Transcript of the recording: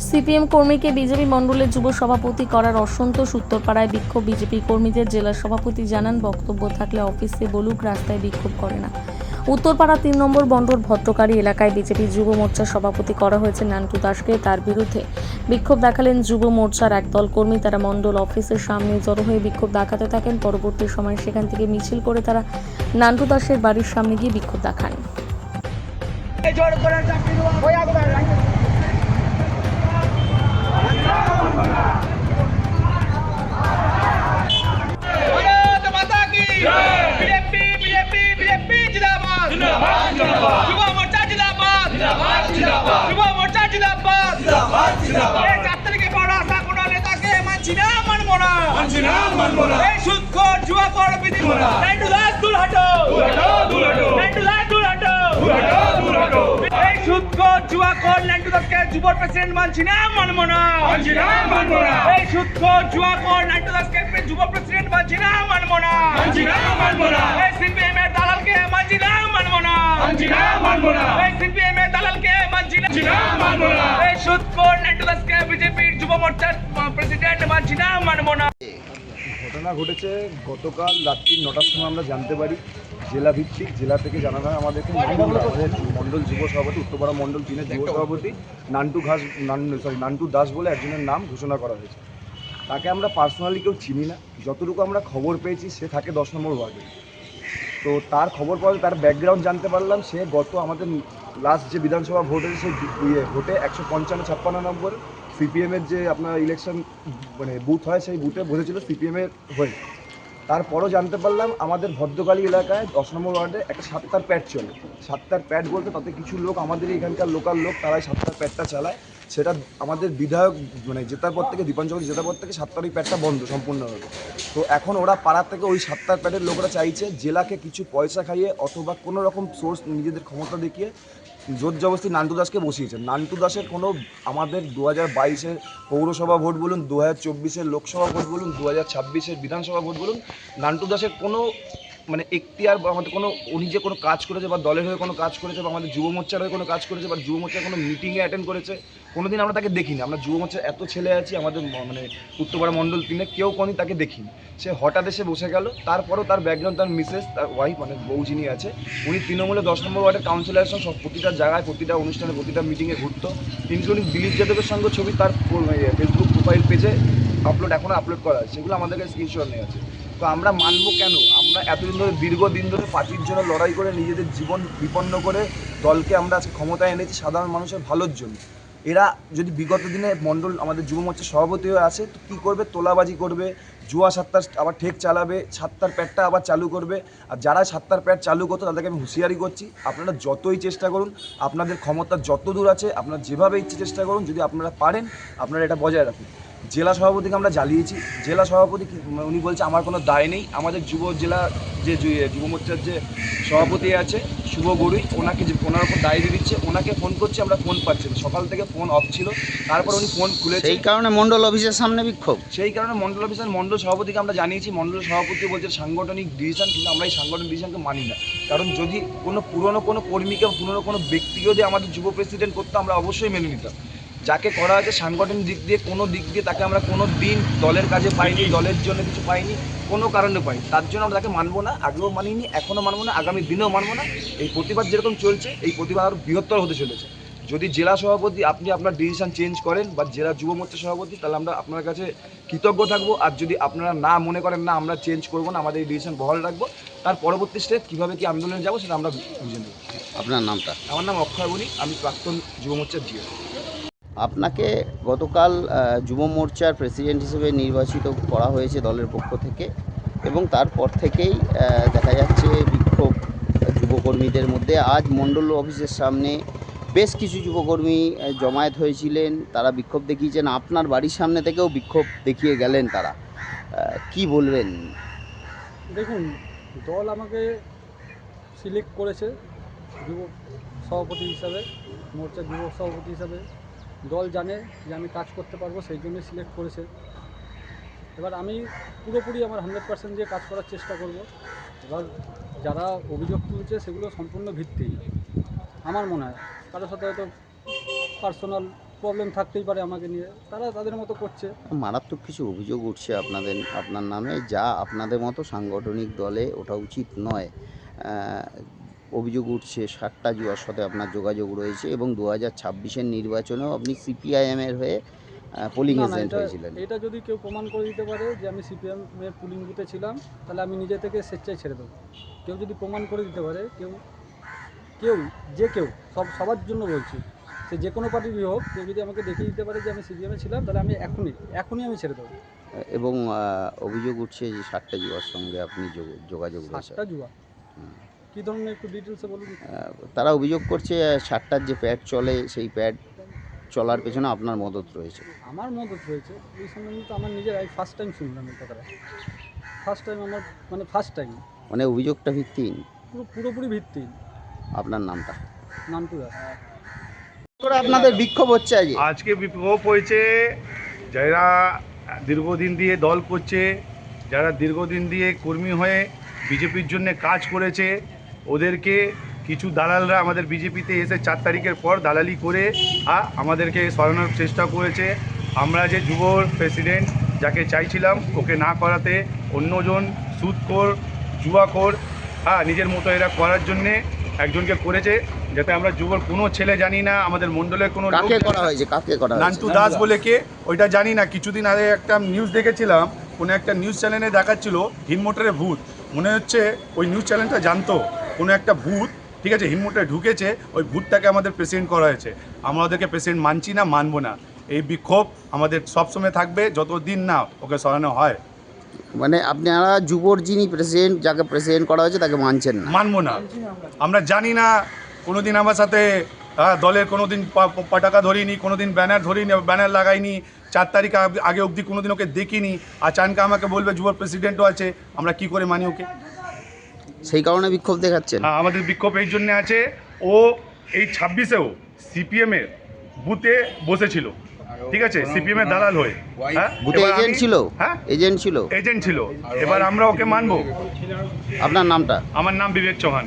CPM কর্মীকে BJP মণ্ডলের যুব সভাপতি করার অসন্তোষ উত্তরপাড়ায় বিক্ষোভ বিজেপি কর্মীদের। জেলা সভাপতি জানান, বক্তব্য থাকলে অফিসে বলুক, রাস্তায় বিক্ষোভ করে না। উত্তরপাড়া ৩ নম্বর বন্দর ভট্টকারী এলাকায় বিজেপি যুব মোর্চার সভাপতি করা হয়েছে নান্টু দাসকে। তার বিরুদ্ধে বিক্ষোভ দেখালেন যুব মোর্চার একদল কর্মী। তারা মণ্ডল অফিসের সামনে জড়ো হয়ে বিক্ষোভ দেখাতে থাকেন। পরবর্তী সময় সেখান থেকে মিছিল করে তারা নান্টু দাসের বাড়ির সামনে গিয়ে বিক্ষোভ দেখান। যুব প্রেসিডেন্ট মানছি না, মানবো না। এই সুৎখোর জুয়াখোর নান্টু দাসকে যুব প্রেসিডেন্ট মানছি না, মানবো না। এই সিপিএম এর দালালকে মানছি না, মানবো না। এই সিপিএম এর দালালকে মানছি না, মানবো না। এই সুৎখোর নান্টু দাসকে বিজেপির যুব মোর্চার প্রেসিডেন্ট মানছি না, মানবো না। ঘটনা ঘটেছে গতকাল রাত্রি 9টার সময় আমরা জানতে পারি। জেলা ভিত্তিক, জেলা থেকে জানানো হয় আমাদেরকে আমাদের মণ্ডল যুব সভাপতি, উত্তরপাড়া মণ্ডল 3-এর যুব সভাপতি নান্টু দাস বলে একজনের নাম ঘোষণা করা হয়েছে। তাকে আমরা পার্সোনালি কেউ চিনি না। যতটুকু আমরা খবর পেয়েছি, সে থাকে 10 নম্বর ওয়ার্ডে। তো তার খবর পাওয়া, তার ব্যাকগ্রাউন্ড জানতে পারলাম, সে গত আমাদের লাস্ট যে বিধানসভা ভোট হয়েছে, সেই ভোটে 155-56 নম্বর সিপিএমের যে আপনার ইলেকশন বুথ হয়, সেই বুথে বসেছিল সিপিএমের হয়ে। তারপরও জানতে পারলাম আমাদের ভদ্রকালী এলাকায় 10 নম্বর ওয়ার্ডে একটা 7টার প্যাড চলে। 7টার প্যাড বলতে তাতে কিছু লোক, আমাদের এখানকার লোকাল লোক, তারাই 7টার প্যাডটা চালায়। সেটা আমাদের বিধায়ক জেতার পর থেকে, দীপান চৌধুরী জেতার পর থেকে 7টার ওই প্যাডটা বন্ধ সম্পূর্ণভাবে। তো এখন ওরা পাড়ার থেকে ওই 7টার প্যাডের লোকরা চাইছে জেলাকে কিছু পয়সা খাইয়ে অথবা কোনো রকম সোর্স নিজেদের ক্ষমতা দেখিয়ে জোর জবরদস্তি নান্টু দাসকে বসিয়েছেন। নান্টু দাসের কোনো, আমাদের 2022-এর পৌরসভা ভোট বলুন, 2024-এর লোকসভা ভোট বলুন, 2026-এর বিধানসভা ভোট বলুন, নান্টু দাসের কোনো এখতিয়ার বা আমাদের কোনো, উনি যে কোনো কাজ করেছে বা দলের হয়ে কোনো কাজ করেছে বা আমাদের যুব মোর্চার হয়ে কোনো কাজ করেছে বা যুব মোর্চার কোনো মিটিংয়ে অ্যাটেন্ড করেছে, কোনোদিন আমরা তাকে দেখিনি। আমরা যুব মোর্চার এত ছেলে আছি আমাদের উত্তরপাড়া মণ্ডল 3-এ, কেউ কোনোদিন তাকে দেখিনি। সে হঠাৎ এসে বসে গেল। তারপরও তার ব্যাকগ্রাউন্ড, তার মিসেস, তার ওয়াইফ বউ যিনি আছে, উনি তৃণমূলে 10 নম্বর ওয়ার্ডের কাউন্সিলরের সঙ্গে প্রতিটা জায়গায়, প্রতিটা অনুষ্ঠানে, প্রতিটা মিটিংয়ে ঘুরতো। ইনক্লুডিং দিলীপ যাদবের সঙ্গে ছবি তার ফেসবুক প্রোফাইল পেজে এখনও আপলোড করা আছে, সেগুলো আমাদের কাছে স্ক্রিনশট নিয়ে আছে। তো আমরা মানবো কেন? আমরা এতদিন ধরে, দীর্ঘদিন ধরে পার্টির জন্য লড়াই করে নিজেদের জীবন বিপন্ন করে দলকে আমরা আজকে ক্ষমতায় এনেছি সাধারণ মানুষের ভালোর জন্য। এরা যদি বিগত দিনে মণ্ডল আমাদের যুব মোর্চার সভাপতি হয়ে আসে, তো কী করবে? তোলাবাজি করবে, জুয়া সাত্তার আবার ঠেক চালাবে, 7টার প্যাডটা আবার চালু করবে। আর যারা 7টার প্যাড চালু করতো তাদেরকে আমি হুঁশিয়ারি করছি, আপনারা যতই চেষ্টা করুন, আপনাদের ক্ষমতা যত দূর আছে, আপনারা যেভাবে ইচ্ছে চেষ্টা করুন, যদি আপনারা পারেন আপনারা এটা বজায় রাখুন। জেলা সভাপতিকে আমরা জ্বালিয়েছি। জেলা সভাপতি উনি বলছে আমার কোনো দায় নেই। আমাদের জেলা যে যুব মোর্চার যে সভাপতি আছে শুভ গড়ুই, ওনার ওপর দায় দিয়ে দিচ্ছে। ওনাকে ফোন করছি, আমরা ফোন পাচ্ছি না। সকাল থেকে ফোন অফ ছিল, তারপর উনি ফোন খুলেছে। সেই কারণে মণ্ডল অফিসের সামনে বিক্ষোভ। সেই কারণে মণ্ডল অফিসের মণ্ডল সভাপতিকে আমরা জানিয়েছি। মণ্ডল সভাপতি বলছে সাংগঠনিক ডিসিশন, কিন্তু আমরা এই সাংগঠনিক ডিসিশনকে মানি না। কারণ যদি পুরনো কোনো কর্মীকে, পুরনো কোনো ব্যক্তিকে যদি আমাদের যুব প্রেসিডেন্ট করতো, আমরা অবশ্যই মেনে নিতাম। যাকে করা হয়েছে সাংগঠনিক দিক দিয়ে, কোনো দিক দিয়ে তাকে আমরা কোনো দিন দলের কাজে পাইনি, দলের জন্য কিছু পাইনি, কোনো কারণে পাইনি। তার জন্য আমরা তাকে মানবো না, আগেও মানিনি, এখনও মানবো না, আগামী দিনেও মানবো না। এই প্রতিবাদ যেরকম চলছে, এই প্রতিবাদ আরও বৃহত্তর হতে চলেছে। যদি জেলা সভাপতি আপনি আপনার ডিসিশন চেঞ্জ করেন বা জেলা যুব মোর্চা সভাপতি, তাহলে আমরা আপনার কাছে কৃতজ্ঞ থাকবো। আর যদি আপনারা না মনে করেন না আমরা চেঞ্জ করবো না, আমাদের এই ডিসিশন বহাল রাখবো, তার পরবর্তী স্টেপ কীভাবে কী আন্দোলনে যাবো সেটা আমরা বুঝে নেব। আপনার নামটা? আমার নাম অক্ষয় বণিক, আমি প্রাক্তন যুব মোর্চার জিও। আপনাকে গতকাল যুব মোর্চার প্রেসিডেন্ট হিসেবে নির্বাচিত করা হয়েছে দলের পক্ষ থেকে, এবং তারপর থেকেই দেখা যাচ্ছে বিক্ষোভ যুবকর্মীদের মধ্যে। আজ মণ্ডল অফিসের সামনে বেশ কিছু যুবকর্মী জমায়েত হয়েছিলেন, তারা বিক্ষোভ দেখিয়েছেন। আপনার বাড়ির সামনে থেকেও বিক্ষোভ দেখিয়ে গেলেন তারা। কি বলবেন? দেখুন, দল আমাকে সিলেক্ট করেছে যুব সভাপতি হিসাবে, মোর্চার যুব সভাপতি হিসাবে। দল জানে যে আমি কাজ করতে পারবো, সেই জন্যই সিলেক্ট করেছে। এবার আমি পুরোপুরি আমার 100% দিয়ে কাজ করার চেষ্টা করব। এবার যারা অভিযোগ তুলছে সেগুলো সম্পূর্ণ ভিত্তিহীন আমার মনে হয়। কারোর সাথে হয়তো পার্সোনাল প্রবলেম থাকতেই পারে আমাকে নিয়ে, তারা তাদের মতো করছে। মারাত্মক কিছু অভিযোগ উঠছে আপনার নামে, যা আপনাদের মতো সাংগঠনিক দলে ওঠা উচিত নয়। অভিযোগ উঠছে 60টা জুয়ার সাথে আপনার যোগাযোগ রয়েছে এবং 2026-এর নির্বাচনেও আপনি সিপিআইএমের হয়ে পোলিং না, এজেন্ট হয়েছিলেন। এটা যদি কেউ প্রমাণ করে দিতে পারে যে আমি সিপিএম এর পুলিং বুথে ছিলাম, তাহলে আমি নিজে থেকে স্বেচ্ছায় ছেড়ে দেবো। কেউ যদি প্রমাণ করে দিতে পারে, কেউ সবার জন্য বলছি, সে যে কোনো পার্টিরই হোক, কেউ যদি আমাকে দেখিয়ে দিতে পারে যে আমি সিপিএমে ছিলাম, তাহলে আমি এখনই আমি ছেড়ে দেবো। এবং অভিযোগ উঠছে যে 60টা জুয়ার সঙ্গে আপনি যোগাযোগ রয়েছে। 60টা জুয়া কী ধরনের, একটু ডিটেলসে বলুন। তারা অভিযোগ করছে 60টার যে প্যাড চলে, সেই প্যাড চলার পেছনে আপনার মদত রয়েছে। আমার মদত রয়েছে এই সম্বন্ধে তো আমার নিজের ফার্স্ট টাইম শুনলাম এই কথাটা। ফার্স্ট টাইম মানে অভিযোগটা ভিত্তিহীন, পুরোপুরি ভিত্তিহীন। আপনার নামটা? নামটু দাস। আপনাদের বিক্ষোভ হচ্ছে আজকে বিক্ষোভ হয়েছে যারা দীর্ঘদিন দিয়ে দল করছে, যারা দীর্ঘদিন দিয়ে কর্মী হয়ে বিজেপির জন্য কাজ করেছে, ওদেরকে কিছু দালালরা আমাদের বিজেপিতে এসে 4 তারিখের পর দালালি করে আমাদেরকে সরানোর চেষ্টা করেছে। আমরা যে যুব প্রেসিডেন্ট যাকে চাইছিলাম, ওকে না করাতে অন্যজন সুদখোর জুয়াখোর নিজের মতো এরা করার জন্যে একজনকে করেছে, যাতে আমরা যুবর কোনো ছেলে জানি না, আমাদের মণ্ডলের কোনো কাকে করা হয়েছে? নান্টু দাস বলে কে, ওইটা জানি না। কিছুদিন আগে একটা নিউজ দেখেছিলাম, কোনো একটা নিউজ চ্যানেলে দেখাচ্ছিল হিনমোটরে ভূত। মনে হচ্ছে ওই নিউজ চ্যানেলটা জানতো কোনো একটা ভূত, ঠিক আছে, হিনমোটরে ঢুকেছে, ওই ভূতটাকে আমাদের প্রেসিডেন্ট করা হয়েছে। আমরা ওদেরকে প্রেসিডেন্ট মানছি না, মানবো না। এই বিক্ষোভ আমাদের সবসময় থাকবে যতদিন না ওকে সরানো হয়। মানে আপনারা যুবর যিনি প্রেসিডেন্ট, যাকে প্রেসিডেন্ট করা হয়েছে, তাকে মানছেন না? মানবো না। আমরা জানি না, কোনোদিন আমার সাথে দলের কোনোদিন পতাকা ধরিনি, কোনোদিন ব্যানার ধরিনি, ব্যানার লাগাইনি। 4 তারিখ আগে অবধি কোনোদিন ওকে দেখিনি। আচানক আমাকে বলবে যুব প্রেসিডেন্টও আছে, আমরা কি করে মানি ওকে? সেই কারণে বিক্ষোভ দেখাচ্ছেন? আমাদের বিক্ষোভ এই জন্য আছে, ও এই 26-এও সিপিএমের বুথে বসেছিল, ঠিক আছে, সিপিএমের দালাল হয়ে। বুথে এজেন্ট ছিল? হ্যাঁ, এজেন্ট ছিল। এজেন্ট ছিল। এবার আমরা ওকে মানবো। আপনার নামটা? আমার নাম বিবেক চৌহান।